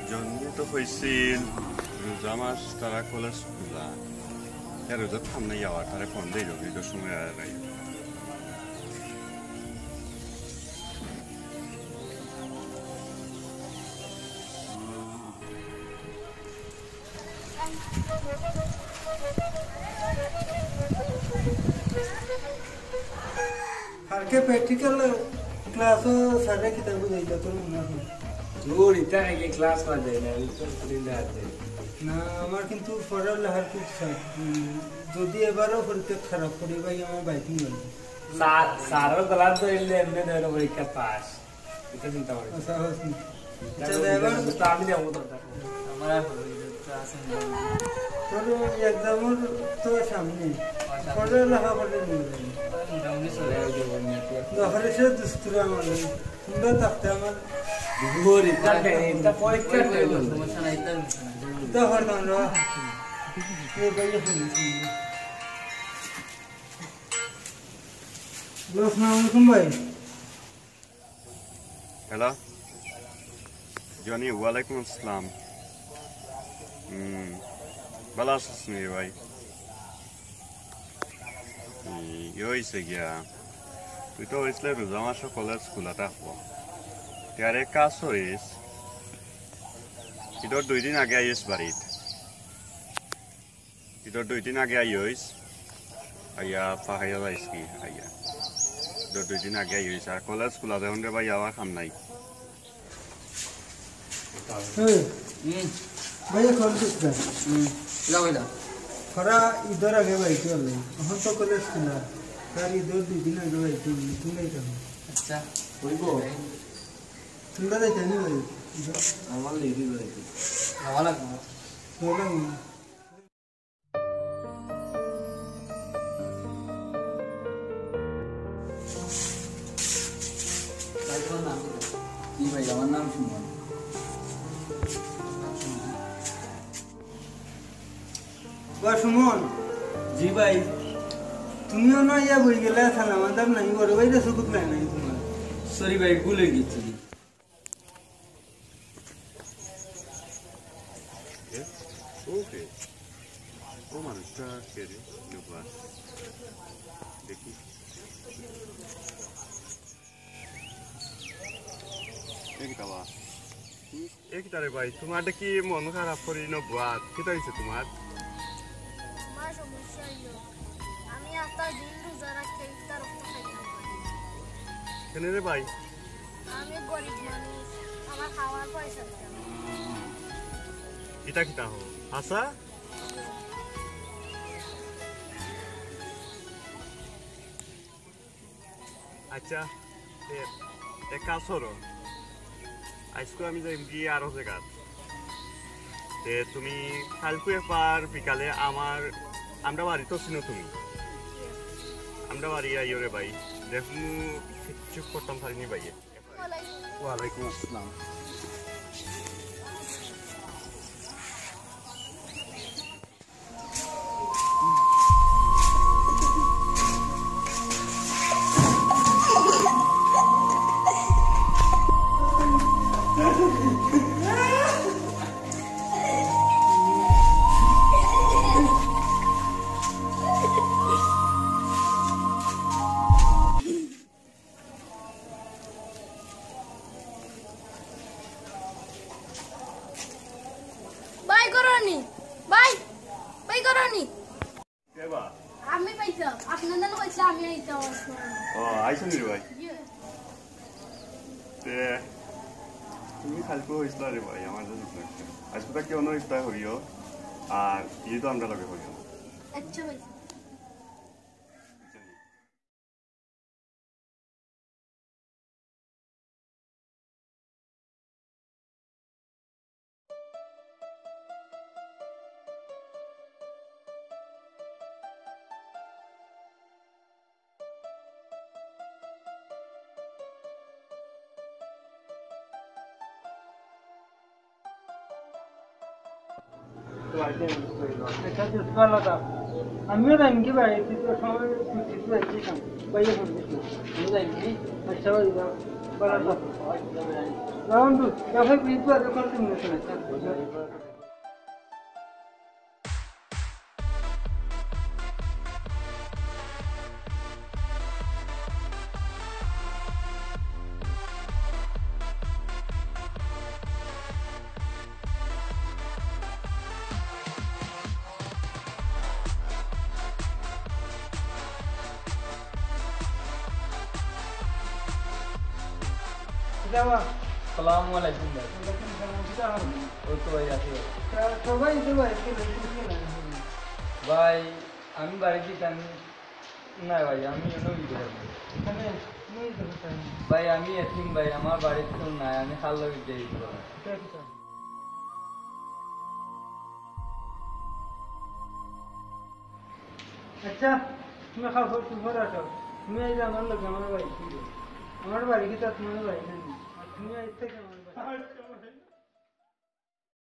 জন্মে তো হয়েছিল রোজা মাস তারা কলেজ খোলা রোজা থামনে যাওয়ার তারা ফোন দিয়ে রবি তো সময় আর নাই हल्के प्रैक्टिकल क्लास सारे किताब देता तो ना दूर इतना है कि क्लास में देना ऊपर पढ़ने आते ना আমার কিন্তু পড়ার লাহার খুব যদি এবারও পরীক্ষা খারাপ করে ভাই আমার বাইকিং হলো सारो गलत तो इल्ले हमने दोनों परीक्षा पास इतना चिंता करो আচ্ছা হোসনি चलो एबार तो আমি দেব তো हमारा क्लास में তোর एग्जाम তো সামনে পড়ার লাহা পড়ে নিয়ে মোটামুটি চলে যাবে বন্যা দহরে সে দুস্তুরা মানে সুন্দর থাকতে আমার दूर इतना परीक्षा সমস্যা নাই তার দহর না রে ये भाई শুনছি আসসালামু আলাইকুম ভাই হ্যালো জনি ওয়ালাইকুম আসসালাম ভালো আছিস নি ভাই হয়েছে গিয়া তুই তো হয়েছিল রোজা মাস কলেজ খোলা থাকবো তারে কাজ হইস ঈদর 2 দিন আগে আইস বাড়িত ঈদর 2 দিন আগে আইস আইয়া পাহাইয়া যাইস কি আইয়া ঈদর 2 দিন আগে আইস আর কলেজ খোলা দেন রে ভাই আওয়া কাম নাই ভাই কল দিতে যাও এটা খরা ইধর আগে ভাই চলে এখন তো কলেজ খোলা তার ইধর 2 দিন আগে ভাই তুমি নাই কেন আচ্ছা কইবো তোমরা যাইতে নি ভাই আমার লেগে যাইতে ভালো লাগবে চলো ভাই তোমার নাম কি ভাই আমার নাম সুমন বা সুমন জি ভাই তুমিও না ইয়া বই গেলে সালাম আদাব নাই বড় ভাই রে সুকুত নাই নাই তোমার সরি ভাই ভুলে গেছি ওকে ও মানুষটা কে রে দেখি একটারে ভাই তোমার কি মন খারাপ করি নবাদ কেটা হয়েছে তোমার আমার সমস্যা হইল আমি একটা দিন রোজা রাখতে ইফতার খাইতাম কেন রে ভাই আমি গরিব মানুষ আমার খাওয়ার পয়সা দিতাম কিতা কিতা হো আশা আচ্ছা এক কাজ করো আজকে আমি যাই গিয়ে আরো জায়গা তুমি কালকে একবার বিকালে আমরা বাড়ি তো চিনো তুমি আমরা বাড়ি আইও রে ভাই দেখুন কিছু করতাম পারিনি ভাইয়ে ওয়ালাইকুম আসসালাম আমি পাইতাম আপনাদের কইছে আমি আইতাম ও আইছেন রে ভাই তুমি কালকে হয়েছিল রে ভাই আমার আজকে কেউ নয় ইফতার করিও আর ঈদ আমরা লগে করিও আচ্ছা ভাই বাড়িতে আচ্ছা দোস্ত ভালো থাক আমিও জানি কি ভাই তুই তো সময় ছুটি তো যাচ্ছিস ভাইয়া ফোন দিস আমি যাইছি আচ্ছা ভাই ভালো থাক বন্ধু কাছে প্লিজ বাজে করতে মনে চলে যাওয়া সালামু আলাইকুম ভাই ওয়ালাইকুম সালাম কিটা হবে ওই তো ভাই আছি সবাই তো ভাই কি না ভাই আমি বাড়ি দিতাম না ভাই আমি নই এখানে মই তো চাই ভাই আমি এতিম ভাই আমার বাড়িতে কেউ নাই আমি খাল লগে যাই আচ্ছা তুমি খাও তুমি রাখো তুমি এই যে আমার লোক আমার বাড়ি আমার বাড়ি কি তা তোমার বাড়ি না তুমি এই থেকে আমার বাড়ি